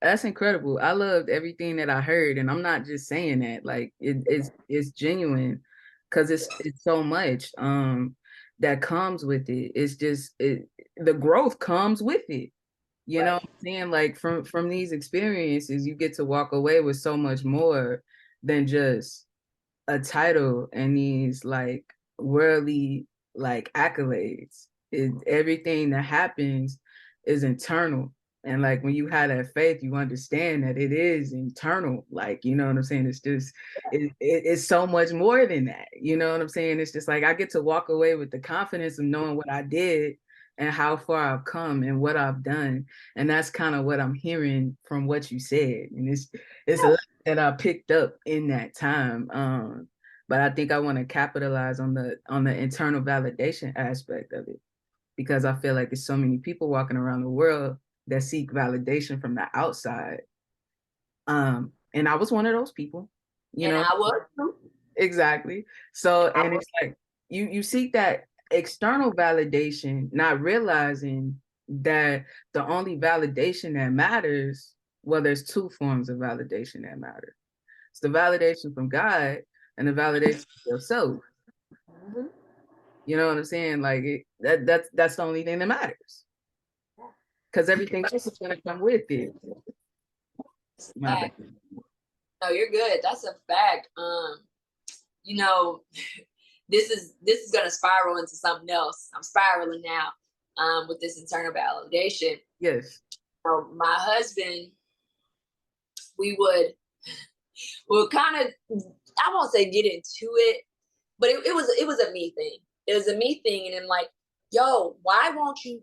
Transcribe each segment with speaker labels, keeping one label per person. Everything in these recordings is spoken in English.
Speaker 1: That's incredible. I loved everything that I heard, and I'm not just saying that. Like it's genuine because it's so much that comes with it. It's just the growth comes with it. You know
Speaker 2: Right.
Speaker 1: what I'm saying? Like from these experiences, you get to walk away with so much more than just a title and these like worldly like accolades. Everything that happens is internal. And like when you have that faith, you understand that it is internal. Like, you know what I'm saying? It's just it's so much more than that. You know what I'm saying? It's just like I get to walk away with the confidence of knowing what I did and how far I've come and what I've done. And that's kind of what I'm hearing from what you said. And it's a lot that I picked up in that time. But I think I want to capitalize on the internal validation aspect of it because I feel like there's so many people walking around the world that seek validation from the outside. And I was one of those people, you
Speaker 2: And
Speaker 1: know,
Speaker 2: I was too.
Speaker 1: exactly. So,
Speaker 2: I
Speaker 1: and
Speaker 2: was.
Speaker 1: it's like you seek that external validation, not realizing that the only validation that matters, well, there's two forms of validation that matter. It's the validation from God and the validation of yourself.
Speaker 2: Mhm.
Speaker 1: You know what I'm saying? Like that's the only thing that matters because everything else is gonna come with it.
Speaker 2: That's a
Speaker 1: My bad.
Speaker 2: fact. No, you're good. That's a fact. You know, this is gonna spiral into something else. I'm spiraling now, with this internal validation.
Speaker 1: Yes.
Speaker 2: So my husband, we would kind of, I won't say get into it, but it was a me thing. It was a me thing, and I'm like, yo, why won't you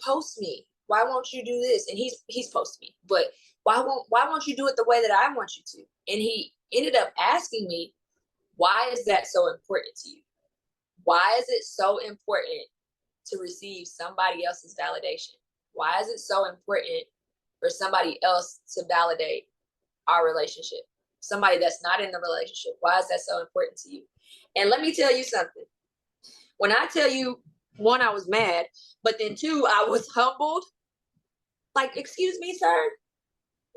Speaker 2: post me? Why won't you do this? And he's posted me, but why won't you do it the way that I want you to? And he ended up asking me, why is that so important to you? Why is it so important to receive somebody else's validation? Why is it so important for somebody else to validate our relationship? Somebody that's not in the relationship. Why is that so important to you? And let me tell you something. When I tell you, one, I was mad, but then two, I was humbled. Like, excuse me, sir,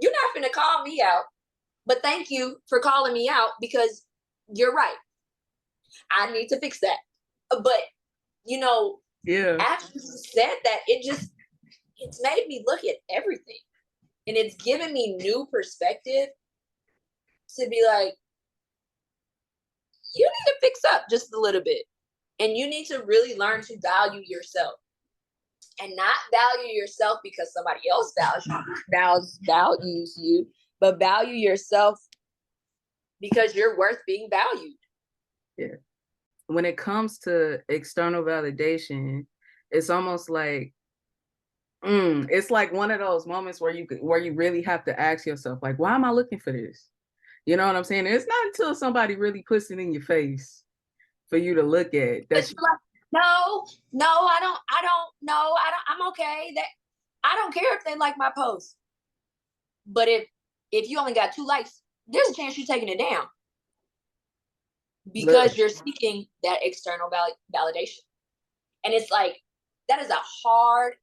Speaker 2: you're not going to call me out, but thank you for calling me out because you're right. I need to fix that. But, you know,
Speaker 1: Yeah.
Speaker 2: after you said that, it's made me look at everything, and it's given me new perspective to be like, you need to fix up just a little bit, and you need to really learn to value yourself, and not value yourself because somebody else values you, but value yourself because you're worth being valued.
Speaker 1: Yeah. When it comes to external validation, it's almost like it's like one of those moments where you really have to ask yourself, like, why am I looking for this? You know what I'm saying? It's not until somebody really puts it in your face for you to look at that
Speaker 2: But
Speaker 1: you,
Speaker 2: you're like, no, no, I'm okay. That I don't care if they like my post. But if you only got 2 likes, there's a chance you're taking it down
Speaker 1: look.
Speaker 2: because you're seeking that external validation. And it's like, that is a hard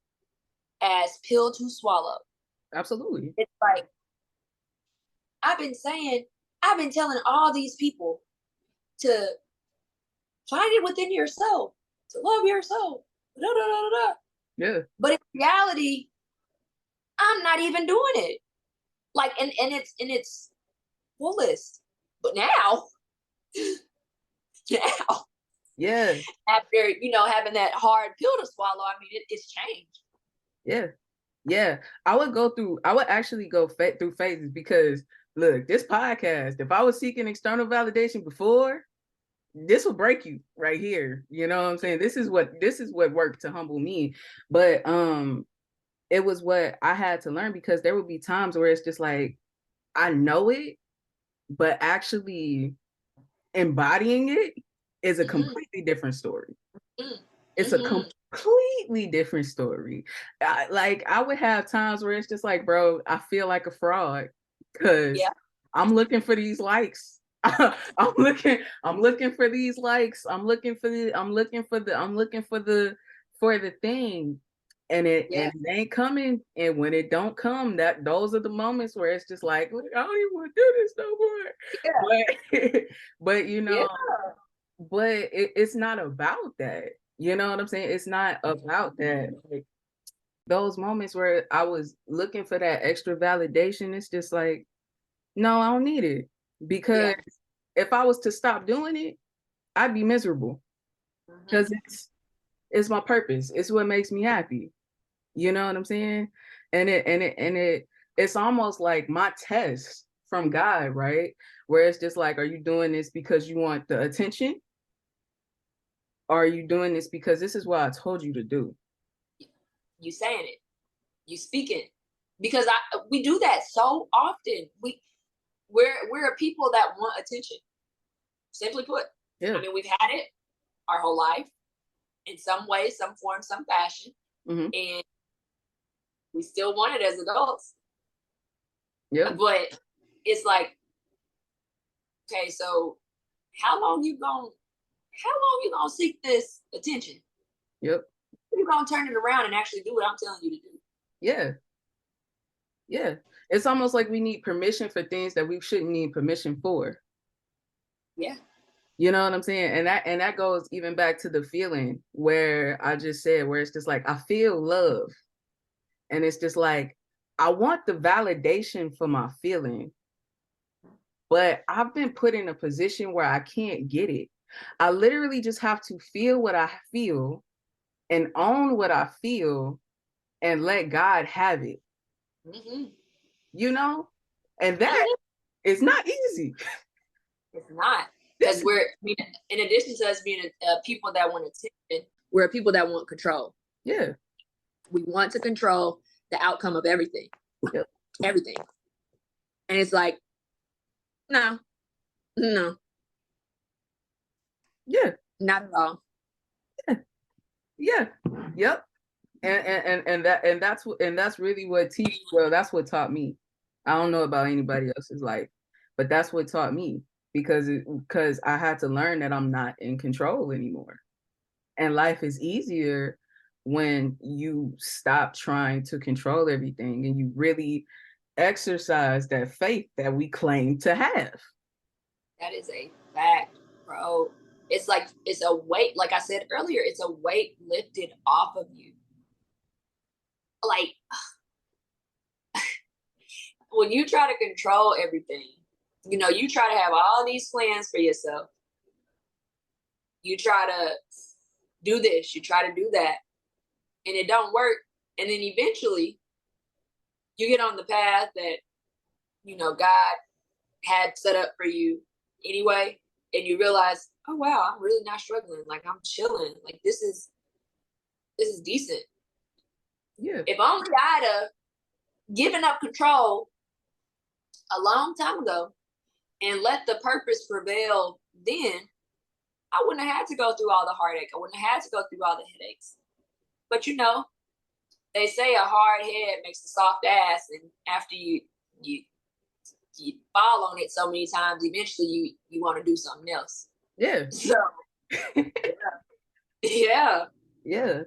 Speaker 2: ass pill to swallow.
Speaker 1: Absolutely.
Speaker 2: It's like, I've been saying, I've been telling all these people to find it within yourself, to love yourself. Da, da, da, da.
Speaker 1: Yeah.
Speaker 2: But in reality, I'm not even doing it. Like, and it's in its fullest. But now, now,
Speaker 1: Yeah.
Speaker 2: after having that hard pill to swallow, I mean, it's changed.
Speaker 1: Yeah. Yeah. I would actually go through phases because look, this podcast, if I was seeking external validation before, this will break you right here. You know what I'm saying? This is what worked to humble me. But it was what I had to learn because there would be times where it's just like I know it, but actually embodying it is a
Speaker 2: Mm-hmm.
Speaker 1: completely different story. It's a
Speaker 2: Mm-hmm.
Speaker 1: completely different story. Like I would have times where it's just like, bro, I feel like a fraud because
Speaker 2: Yeah.
Speaker 1: I'm looking for these likes. I'm looking for these likes. I'm looking for the thing.
Speaker 2: Yeah.
Speaker 1: and it ain't coming. And when it don't come, that those are the moments where it's just like, "Look, I don't even want to do this no
Speaker 2: Yeah.
Speaker 1: more." But but
Speaker 2: Yeah.
Speaker 1: but it's not about that. You know what I'm saying? It's not about that. Like, those moments where I was looking for that extra validation, it's just like, no, I don't need it. Because
Speaker 2: Yeah.
Speaker 1: if I was to stop doing it, I'd be miserable.
Speaker 2: Hmm.
Speaker 1: Because it's my purpose. It's what makes me happy. You know what I'm saying? It's almost like my test from God, right? Where it's just like, are you doing this because you want the attention? Or are you doing this because this is what I told you to do?
Speaker 2: You saying it, you speaking, because we do that so often. We're a people that want attention. Simply put,
Speaker 1: Yeah.
Speaker 2: I mean, we've had it our whole life in some way, some form, some fashion,
Speaker 1: Hmm.
Speaker 2: and we still want it as adults.
Speaker 1: Yep.
Speaker 2: But it's like, okay, so how long you going how long you gonna seek this attention?
Speaker 1: Yep.
Speaker 2: You gonna turn it around and actually do what I'm telling you to do?
Speaker 1: Yeah. Yeah. It's almost like we need permission for things that we shouldn't need permission for.
Speaker 2: Yeah.
Speaker 1: You know what I'm saying? And that goes even back to the feeling where I just said, where it's just like I feel love. And it's just like I want the validation for my feeling, but I've been put in a position where I can't get it. I literally just have to feel what I feel and own what I feel and let God have it,
Speaker 2: Hmm.
Speaker 1: you know? And that is not easy.
Speaker 2: It's not, because
Speaker 1: This is,
Speaker 2: we're, I mean, in addition to us being people that want attention, we're people that want control.
Speaker 1: yeah.
Speaker 2: We want to control the outcome of everything,
Speaker 1: Yep.
Speaker 2: everything. And it's like, no, no,
Speaker 1: Yeah.
Speaker 2: not at all.
Speaker 1: Yeah. Yeah. Yep. And that's really what teach well, that's what taught me. I don't know about anybody else's life, but that's what taught me because I had to learn that I'm not in control anymore. And life is easier when you stop trying to control everything and you really exercise that faith that we claim to have.
Speaker 2: That is a fact, bro. It's like, it's a weight, like I said earlier, it's a weight lifted off of you. Like, when you try to control everything, you try to have all these plans for yourself. You try to do this, you try to do that, and it don't work. And then eventually you get on the path that, God had set up for you anyway, and you realize, oh wow, I'm really not struggling. Like, I'm chilling. Like, this is decent.
Speaker 1: Yeah.
Speaker 2: If only I'd have given up control a long time ago and let the purpose prevail then, I wouldn't have had to go through all the heartache. I wouldn't have had to go through all the headaches. But they say a hard head makes a soft ass, and after you you fall on it so many times, eventually you want to do something else.
Speaker 1: Yeah.
Speaker 2: So yeah. Yeah.
Speaker 1: Yeah.